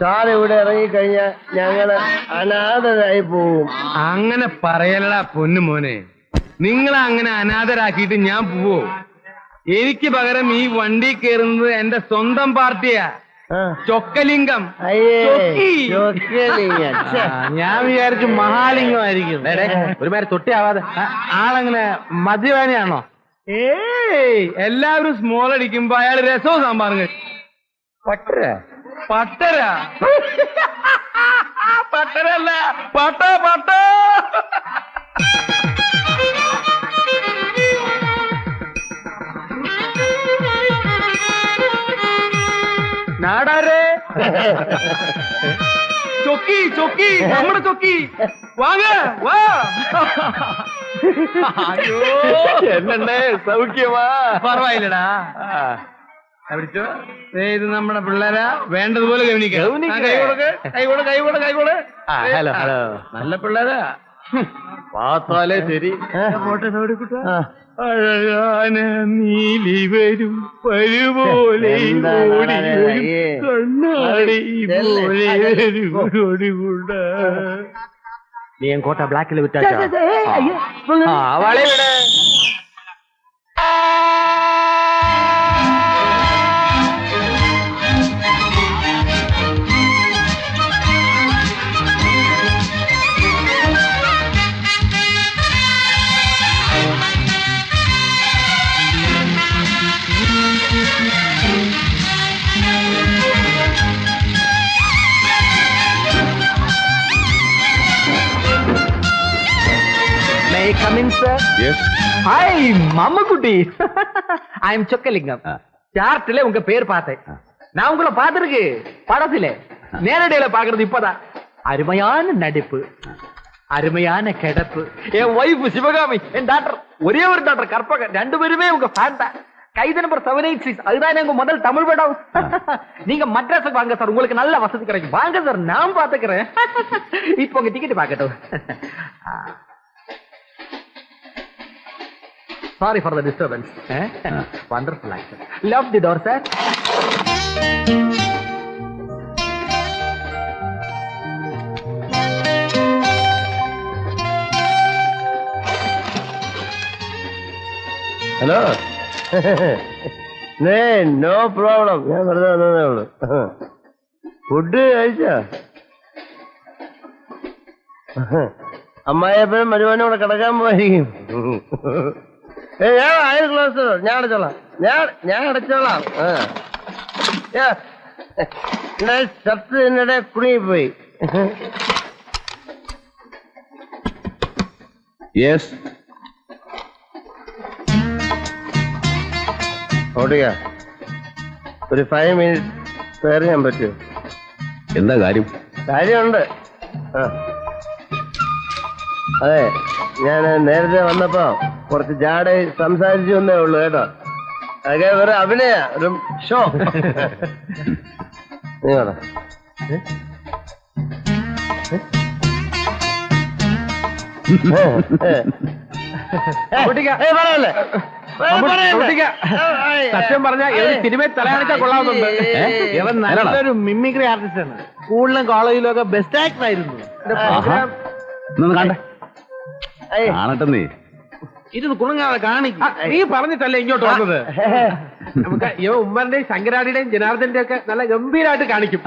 Sir ഇവിടെ ഇറങ്ങിക്കഴിഞ്ഞാൽ ഞങ്ങള് അനാഥരായി പോവും. അങ്ങനെ പറയലടാ പൊന്നു മോനെ. നിങ്ങളെ അങ്ങനെ അനാഥരാക്കിയിട്ട് ഞാൻ പോവോ? എനിക്ക് പകരം ഈ വണ്ടി കയറുന്നത് എന്റെ സ്വന്തം പാർട്ടിയാ, ചൊക്കലിംഗം. ഞാൻ വിചാരിച്ചു മഹാലിംഗമായിരിക്കും. ഒരുമാതിരി തൊട്ടിയാവാതെ. ആളങ്ങനെ മദ്യപാനിയാണോ? ഏയ്, എല്ലാവരും സ്മോൾ അടിക്കുമ്പോ അയാൾ രസവും സാമ്പാറും കഴിക്കും. പട്ടരാ പട്ടരല്ല, പട്ട. നാടാരേ, ചൊക്കി നമ്മുടെ ചൊക്കി വാങ്ങ വാ. അയ്യോ എന്നെ സൗഖ്യമാ? പറവായില്ലടാ. പിടിച്ചോ, ഇത് നമ്മുടെ പിള്ളേരാ, വേണ്ടതുപോലെ ഗവനിക്കാം. കൈകൊട്. ഹലോ ഹലോ, നല്ല പിള്ളേരാ, പാത്താലേ ശരി. അഴകാന നീലി വരും പരുപോലെ കണ്ണാടി പോലെ നീ കോട്ട ബ്ലാക്കിൽ വിട്ടാ വള വിടെ. Come in, sir. Yes. Hi, Mammakutti. I am Chokkalingam. சார்ட்ல உங்க பேர் பார்த்தேன். நான் உங்களை பார்த்திருக்கு படத்திலே, நேரடியில பாக்குறது இப்பதான். அருமையான நடிப்பு, அருமையான கிடப்பு. என் வைஃப் சிவகாமி, என் டாக்டர், ஒரே ஒரு டாக்டர் கற்பக, ரெண்டு பேருமே உங்க ஃபேன் தான். கைது நம்பர் 786, அதுதான் எங்க முதல் தமிழ் படம். நீங்க மட்ராஸுக்கு வாங்க சார், உங்களுக்கு நல்ல வசதி கிடைக்கும். வாங்க சார், நான் பாத்துக்கிறேன். இப்போ உங்க ticket பாக்கட்டும். Sorry for the disturbance. Wonderful actor. Love the door, sir. Hello. No problem. ഞാൻ വെറുതെ വന്നതേ ഉള്ളൂ. ഫുഡ് കഴിച്ചോ? അമ്മായിയപ്പനും മരുവാനും കൂടെ കിടക്കാൻ പോയിരിക്കും. ഞാൻ അയൽ ക്ലോസ്, ഞാൻ അടച്ചോളാം. ഞാൻ അടച്ചോളാം. ഷർട്ട് എന്നിടെ കുടുങ്ങിപ്പോയി. യെസ്. ഓടിക്ക, ഒരു 5 minutes സ്പെയർ ചെയ്യാൻ പറ്റുമോ? എന്താ കാര്യം? കാര്യമുണ്ട്. അതെ, ഞാൻ നേരത്തെ വന്നപ്പോ കുറച്ച് ജാട സംസാരിച്ചു എന്നേ ഉള്ളു കേട്ടോ. അതൊക്കെ വേറെ അഭിനയ, ഒരു ഷോ. നീ പറ. സത്യം പറഞ്ഞ സിനിമയിൽ തലയാണിച്ചാൽ കൊള്ളാവുന്നുണ്ട്. ഇവൻ നല്ലൊരു മിമിക്രി ആർട്ടിസ്റ്റ് ആണ്. സ്കൂളിലും കോളേജിലും ഒക്കെ ബെസ്റ്റ് ആക്ടർ ആയിരുന്നു. കാണട്ടെ. നീ ഇരുന്ന് കുണുങ്ങാതെ കാണിക്കും. നീ പറഞ്ഞിട്ടല്ലേ ഇങ്ങോട്ട് വന്നത്. നമുക്ക് ഇവ ഉമ്മറിന്റെയും ശങ്കരാടിയുടെയും ജനാർദ്ദന്റെ ഒക്കെ നല്ല ഗംഭീരമായിട്ട് കാണിക്കും.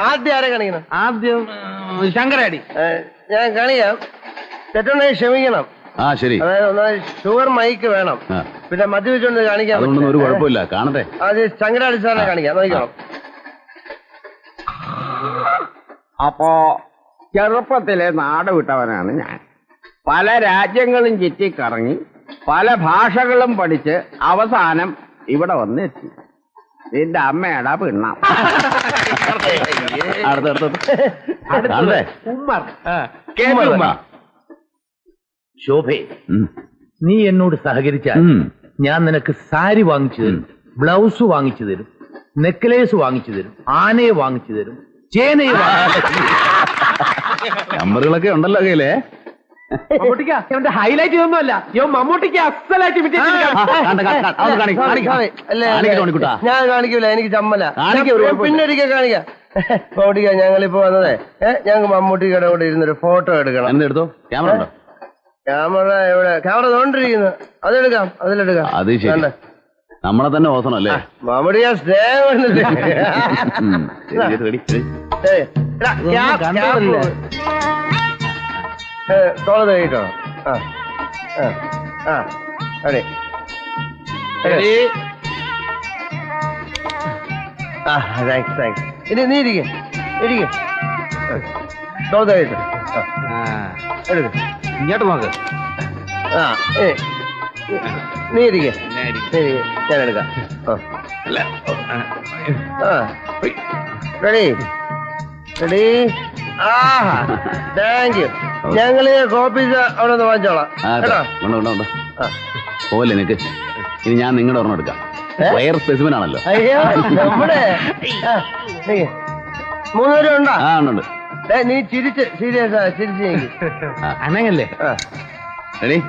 ആദ്യം ആരെ കാണിക്കണം? ആദ്യം ശങ്കരാടി. ഞാൻ കാണിക്കാം. തെറ്റുണ്ടെങ്കിൽ ക്ഷമിക്കണം. ശരി. അതായത് ഷുഗർ മൈക്ക് വേണം. പിന്നെ മദ്യപിച്ചുകൊണ്ട് കാണിക്കാൻ ഒരു കുഴപ്പമില്ല. കാണട്ടെ. ആദ്യം ശങ്കരാടി സാറിനെ കാണിക്കാം. നോക്കണം. അപ്പോ ചെറുപ്പത്തിലെ നാട് വിട്ടവനാണ് ഞാൻ. പല രാജ്യങ്ങളും ചുറ്റിക്കറങ്ങി പല ഭാഷകളും പഠിച്ച് അവസാനം ഇവിടെ വന്നെത്തി. നിന്റെ അമ്മയുടെ പിണ്ണ. ശോഭേ, നീ എന്നോട് സഹകരിച്ചാൽ ഞാൻ നിനക്ക് സാരി വാങ്ങിച്ചു തരും, ബ്ലൗസ് വാങ്ങിച്ചു തരും, നെക്ലേസ് വാങ്ങിച്ചു തരും, ആനയെ വാങ്ങിച്ചു തരും, ചേനയെ നമ്പറുകളൊക്കെ ഉണ്ടല്ലോ കയ്യിലേ. മമ്മൂട്ടിക്ക് ഹൈലൈറ്റ് ഇതൊന്നുമല്ല, മമ്മൂട്ടിക്ക് അസലായിട്ട് ഞാൻ കാണിക്കൂല, എനിക്ക് ചമ്മല. പിന്നെ ഒരിക്കൽ കാണിക്കാം. മമ്മൂട്ടിക്ക ഞങ്ങളിപ്പോ വന്നതേ ഞങ്ങൾക്ക് മമ്മൂട്ടിക്കയുടെ കൂടെ ഇരുന്നൊരു ഫോട്ടോ എടുക്കണം. എന്തെടുത്തോ? ക്യാമറ ഉണ്ടോ? ക്യാമറ എവിടെ? ക്യാമറ തോണ്ടിരിക്കുന്നു. അതെടുക്കാം, അതിലെടുക്കാം. അത് ശരി. നമ്മളെ തന്നെ ഓസണം അല്ലേ? മമ്മൂട്ടിക്ക സ്നേഹം തോളത് കഴിക്കോ? അതെ താങ്ക്സ്. ഇനി നീ ഇരിക്കും തോളത് കഴിക്കോ? എടുക്ക, ഇങ്ങോട്ട് നോക്ക്. നീ ഇരിക്കേ, ഞാൻ എടുക്കാം. Ready ready. Thank you. ഞങ്ങള് കോപ്പീസ് അവിടെ നിന്ന് വാങ്ങിച്ചോളാം കേട്ടോ. പോലെ നിനക്ക് ഇനി ഞാൻ നിങ്ങളുടെ ഒരെണ്ണം എടുക്കാം. റയർ സ്പെസിമെൻ ആണല്ലോ. അയ്യോ നമ്മുടെ 3 പേരും ഉണ്ടോ? ആ ഉണ്ട്. നീ ചിരിച്ച് സീരിയസ് ചിരിച്ച് അനങ്ങല്ലേ? റെഡി?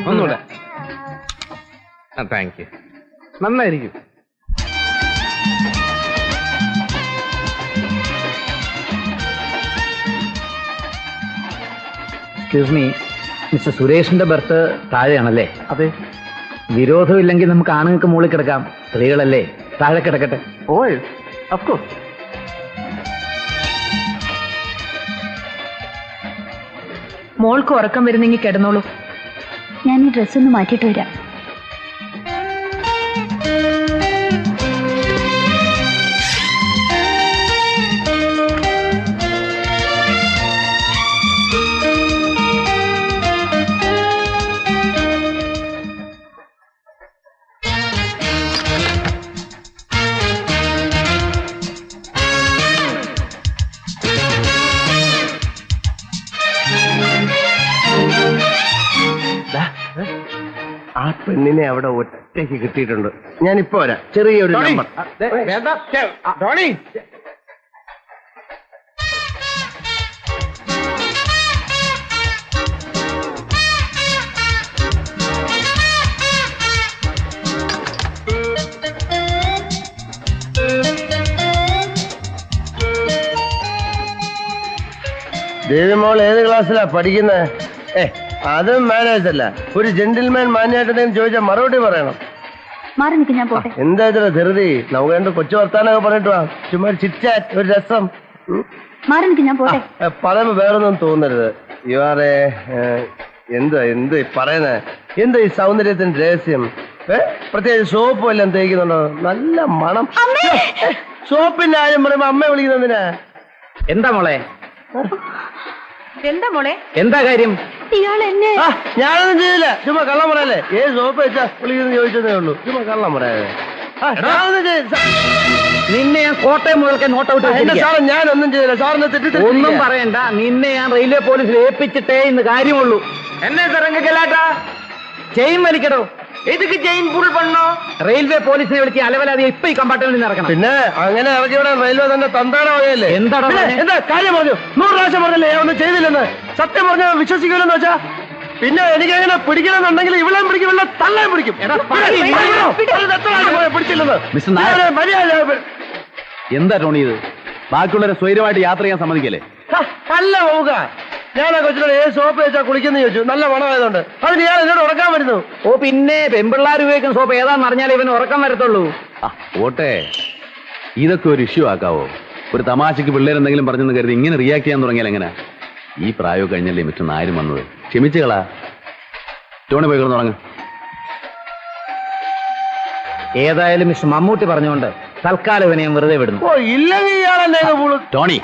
ഒന്നുകൂടെ. Thank you. നന്നായിരിക്കും. എക്സ്ക്യൂസ് മീ, മിസ്റ്റർ സുരേഷിന്റെ ബർത്ത് താഴെയാണല്ലേ? അതെ. വിരോധമില്ലെങ്കിൽ നമുക്ക് ആണുങ്ങൾക്ക് മുകളിൽ കിടക്കാം, സ്ത്രീകളല്ലേ താഴെ കിടക്കട്ടെ. ഓ ഓഫ് കോഴ്സ്. മോൾക്ക് ഉറക്കം വരുന്നെങ്കിൽ കിടന്നോളൂ. ഞാൻ ഈ ഡ്രസ്സൊന്ന് മാറ്റിയിട്ട് വരാം. ആ പെണ്ണിനെ അവിടെ ഒറ്റയ്ക്ക് കിട്ടിയിട്ടുണ്ട്. ഞാനിപ്പോ വരാം. ചെറിയൊരു നമ്പർ. ദേവിമോൾ ഏത് ക്ലാസ്സിലാ പഠിക്കുന്നത്? അതും മാനേജ് അല്ല. ഒരു ജെന്റിൽമാൻ മാന്യായിട്ട് എന്തെങ്കിലും ചോദിച്ചാൽ മറുപടി പറയണം. മാറി നിൽക്കും, ഞാൻ പോട്ടെ. എന്താ ഇതിലെ ധൃതി? നമുക്ക് രണ്ട് കൊച്ചു വർത്താനൊക്കെ പറഞ്ഞിട്ട് വാ. ചുമ്മാ ചിറ്റാറ്റ്, ഒരു രസം. മാറി നിൽക്കും, ഞാൻ പോട്ടെ. പറയുമ്പോ വേറൊന്നും തോന്നരുത്. യുവാറെ എന്ത് പറയുന്നേ? എന്താ ഈ സൗന്ദര്യത്തിന്റെ രഹസ്യം? പ്രത്യേകിച്ച് സോപ്പ് എല്ലാം തേക്കുന്നുണ്ടോ? നല്ല മണം. സോപ്പിന്റെ ആരും പറയുമ്പോ അമ്മ വിളിക്കുന്നതിനാ? എന്താ മോളെ? എന്താ മോളെ? എന്താ കാര്യം? ഇയാൾ എന്നെ ഞാനൊന്നും ചെയ്തില്ല. ചുമ്മാ കള്ളം പറയല്ലേ? ഏത് സോപ്പ് വെച്ചാ വിളിക്കുന്ന ചോദിച്ചതേ ഉള്ളൂ. ചുമ്മാ കള്ളം പറയാതെ. നിന്നെ ഞാൻ കോട്ടയം മുതൽക്ക് നോട്ട് ഔട്ട് സാറേ, ഞാനൊന്നും ചെയ്തില്ല. സാറിനെ തെറ്റിദ്ധരിച്ചു. ഒന്നും പറയണ്ട. നിന്നെ ഞാൻ റെയിൽവേ പോലീസിൽ ഏൽപ്പിച്ചിട്ടേ ഇന്ന് കാര്യമുള്ളൂ. എന്നെ തരംഗലാട്ടാ ചെയിൻ വലിക്കടോ. ഇതൊക്കെ ചെയിൻ ഫുൾ പണ്ണോ? റെയിൽവേ പോലീസിനെ വിളിച്ച് അലവലാതെ ഇപ്പൊ ഈ കമ്പാർട്ട്മെന്റിൽ നിന്ന് ഇറക്കണം. പിന്നെ അങ്ങനെ ഇറക്കി വിടാൻ റെയിൽവേ തന്നെ തന്താണ വകയല്ലേ? എന്താണോ എന്താ കാര്യം പറഞ്ഞു? 100 പ്രാവശ്യം പറഞ്ഞല്ലേ ഞാൻ ഒന്നും ചെയ്തില്ലെന്ന്? സത്യം പറഞ്ഞ വിശ്വസിക്കൂലെന്ന് വെച്ചാ പിന്നെ എനിക്ക് എങ്ങനെ പിടിക്കണമെന്നുണ്ടെങ്കിൽ ഇവിടെയും പിടിക്കും, ഇവിടെ തള്ളയും പിടിക്കും. പിടിച്ചില്ലെന്ന് എന്താ ടോണി ഇത്? ബാക്കിയുള്ളവരെ സ്വൈരമായിട്ട് യാത്ര ചെയ്യാൻ സമ്മതിക്കല്ലേ? അല്ല പോവുക. ഞാൻ ആ കൊച്ചിനോട് ഏത് സോപ്പ് വെച്ചാ കുളിക്കുന്ന ചോദിച്ചു. നല്ല മണമായതുകൊണ്ട് അതിന് ഞാൻ എന്നോട് ഉറക്കാൻ വരുന്നു. ഓ പിന്നെ പെമ്പിള്ളാർ ഉപയോഗിക്കുന്ന സോപ്പ് ഏതാണെന്ന് അറിഞ്ഞാലേ ഇവന് ഉറക്കം വരത്തുള്ളൂ. ഓട്ടെ, ഇതൊക്കെ ഒരു ഇഷ്യൂ ആക്കാവോ? ഒരു തമാശക്ക് പിള്ളേരെന്തെങ്കിലും പറഞ്ഞെന്ന് കരുതി ഇങ്ങനെ റിയാക്ട് ചെയ്യാൻ തുടങ്ങിയാൽ എങ്ങനെ? ഈ പ്രായം കഴിഞ്ഞല്ലേ മിസ്റ്റർ നായരും വന്നത്. ക്ഷമിച്ചുകളാ. ടോണി പോയി കിടന്ന് തുടങ്ങും. ഏതായാലും മിസ്റ്റർ മമ്മൂട്ടി പറഞ്ഞുകൊണ്ട് തൽക്കാലം ഇവനെ ഞാൻ വെറുതെ വിടുന്നു. ഓ ഇല്ലെങ്കിൽ ഇയാളെന്നെ ടോണി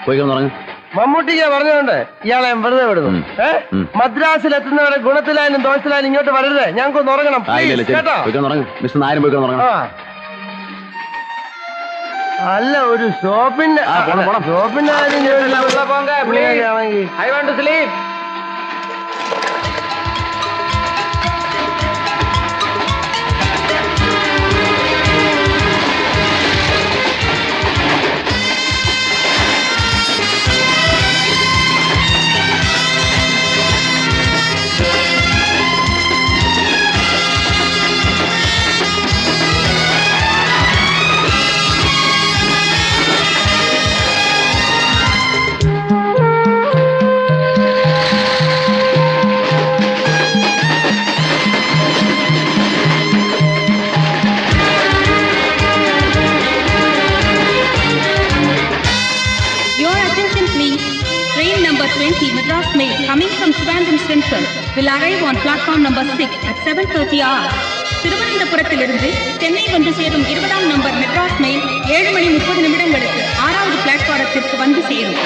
പോയി കിടന്ന് തുടങ്ങും. മമ്മൂട്ടിക്ക് പറഞ്ഞുകൊണ്ട് ഇയാളെ വെറുതെ വിടുന്നു. മദ്രാസിൽ എത്തുന്നവരെ ഗുണത്തിലായാലും ദോഷത്തിലായാലും ഇങ്ങോട്ട് വരരുത്. ഞങ്ങൾക്കൊന്ന് ഉറങ്ങണം കേട്ടോ. മിസ്റ്റർ നായരും പോയി കിടന്ന് തുടങ്ങും. അല്ല ഒരു ഷോപ്പിന്റെ I want to sleep. Central will arrive on platform number 6 at 7:30 hours. திருவனந்தபுரத்திலிருந்து Chennai வந்து சேரும் 20ஆம் நம்பர் மெட்ராஸ் மெயில் 7:30 6வது பிளாட்பாரத்திற்கு வந்து சேரும்.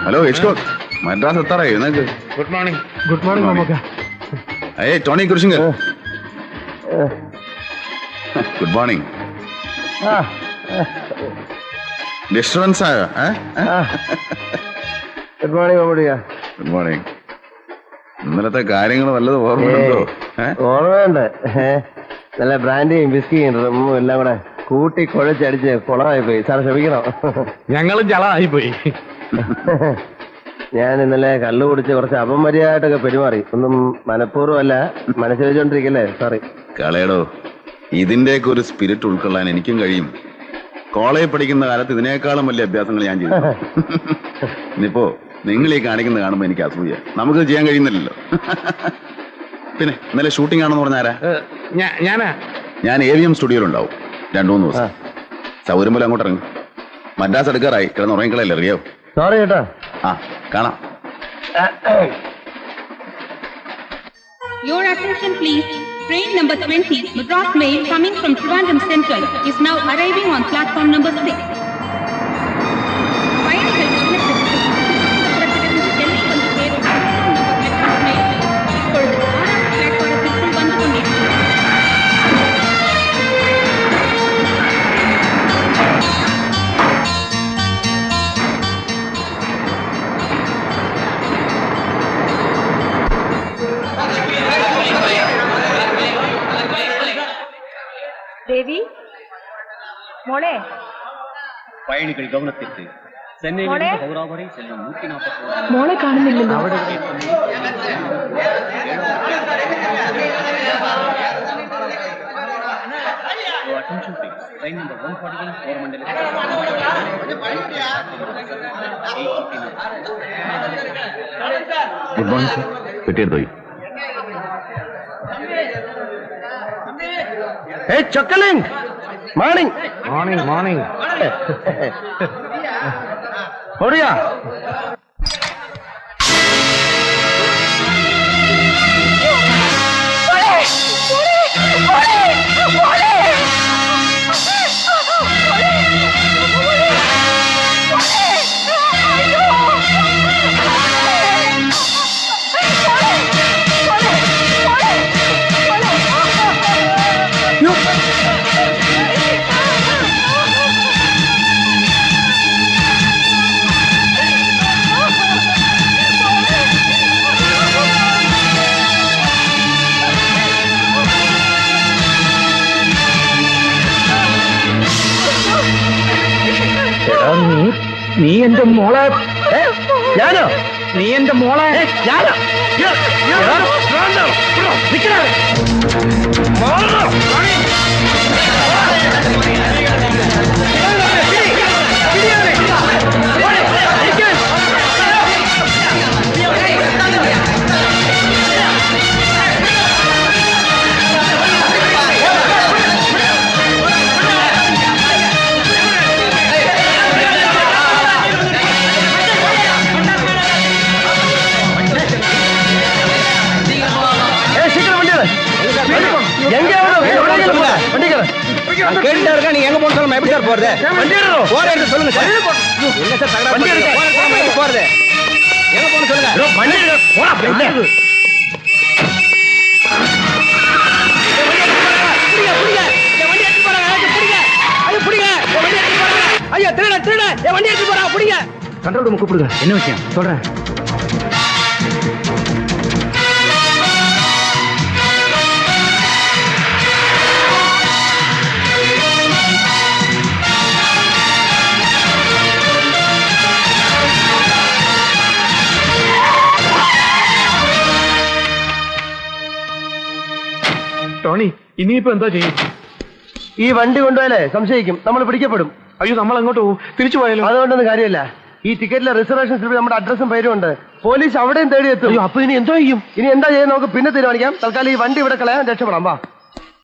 ഹലോ ഹിച്ച്കോക്ക്, മദ്രാസ് എത്താറായി നിനക്ക്? Good morning. Good morning Mammukka. ഏയ് ടോണി കുരിശിങ്ക, ഗുഡ് മോർണിംഗ്. ഡിസ്റ്റർബൻസ് ആയോ? ഗുഡ് മോർണിംഗ് മമ്മൂട്ടിയാ. Good morning. ഇന്നലത്തെ കാര്യങ്ങൾ വല്ലത് ഓർമ്മയുണ്ടോ? ഓർമ്മയുണ്ട്. നല്ല ബ്രാൻഡിയും ബിസ്കിയും റമ്മും എല്ലാം കൂടെ കൂട്ടി കുഴച്ചടിച്ച് കുളമായി പോയി. സാർ ക്ഷമിക്കണം. ഞങ്ങളും ചളമായി പോയി. ഞാൻ ഇന്നലെ കള്ളു കുടിച്ച് കുറച്ച് അപമര്യാദയായിട്ടൊക്കെ പെരുമാറി. ഒന്നും മനഃപൂർവ്വമല്ല, മനസ്സിൽ വെച്ചോണ്ടിരിക്കല്ലേ. സോറി. കളയടോ, ഇതിന്റെയൊക്കെ ഒരു സ്പിരിറ്റ് ഉൾക്കൊള്ളാൻ എനിക്കും കഴിയും. കോളേജിൽ പഠിക്കുന്ന കാലത്ത് ഇതിനേക്കാളും വലിയ അഭ്യാസങ്ങൾ ഞാൻ ചെയ്തു. ഇനിയിപ്പോ നിങ്ങൾ ഈ കാണിക്കുന്ന കാണുമ്പോ എനിക്ക് അസൂയ. നമുക്ക് ചെയ്യാൻ കഴിയുന്നില്ലല്ലോ. പിന്നെ ഇന്നലെ ഷൂട്ടിംഗ് ആണെന്ന് പറഞ്ഞാരാ? ഞാൻ AVM സ്റ്റുഡിയോയിലുണ്ടാവും 2-3 ദിവസം. സൗകര്യം പോലെ അങ്ങോട്ട് ഇറങ്ങും. മദ്രാസ് എടുക്കാറായി, കിടന്ന് ഉറങ്ങിക്കളയല്ലേ, അറിയാവോ? സോറി കേട്ടോ. കാണാം. Your attention please. Train number 20, Madras Mail, coming from Trivandrum Central, is now arriving on platform number 6. ദേവി മോളെ, பயணிகள் கவனத்திற்கு சென்னையிலிருந்து ஹவுரா வரை செல்லும் 140 മോളെ കാണുന്നില്ലല്ലോ. attention please. Train number 141 Coromandel good morning sir. പെട്ടിയെടുത്തോ? Hey, Chuckling! Morning! Morning. Horia! നീ എന്റെ മോളെ. ഞാനോ? നീ എന്റെ മോളെ. ഞാനോ? கேட்டுட்டா நீ எங்க போன சொல்லுங்க, எப்படி சார் போறது? போற எடுத்து சொல்லுங்க சார். என்ன சார் தகராறு போறது? எங்க போன சொல்லுங்க. ஐயா திருட திருட என் வண்டி எடுத்து போறா, புடிங்க. கண்ட்ரோல் ரூம் கூப்பிடுங்க. என்ன விஷயம் சொல்றேன். ടോണി ഇനിയിപ്പോ എന്താ ചെയ്യും? ഈ വണ്ടി കൊണ്ടുപോയാലേ സംശയിക്കും, നമ്മൾ പിടിക്കപ്പെടും. അയ്യോ, നമ്മൾ അങ്ങോട്ട് പോകും, തിരിച്ചു പോയാലോ? അതുകൊണ്ടൊന്നും കാര്യമില്ല. ഈ ടിക്കറ്റിലെ റിസർവേഷൻ സ്ലിപ്പിൽ നമ്മുടെ അഡ്രസ്സും പേരും ഉണ്ട്. പോലീസ് അവിടെയും തേടി എത്തും. അപ്പൊ ഇനി എന്തോ ചെയ്യും? ഇനി എന്താ ചെയ്യുന്നത് നമുക്ക് പിന്നെ തീരുമാനിക്കാം. തൽക്കാലം ഈ വണ്ടി ഇവിടെ കളയാൻ രക്ഷപ്പെടാം. വാ.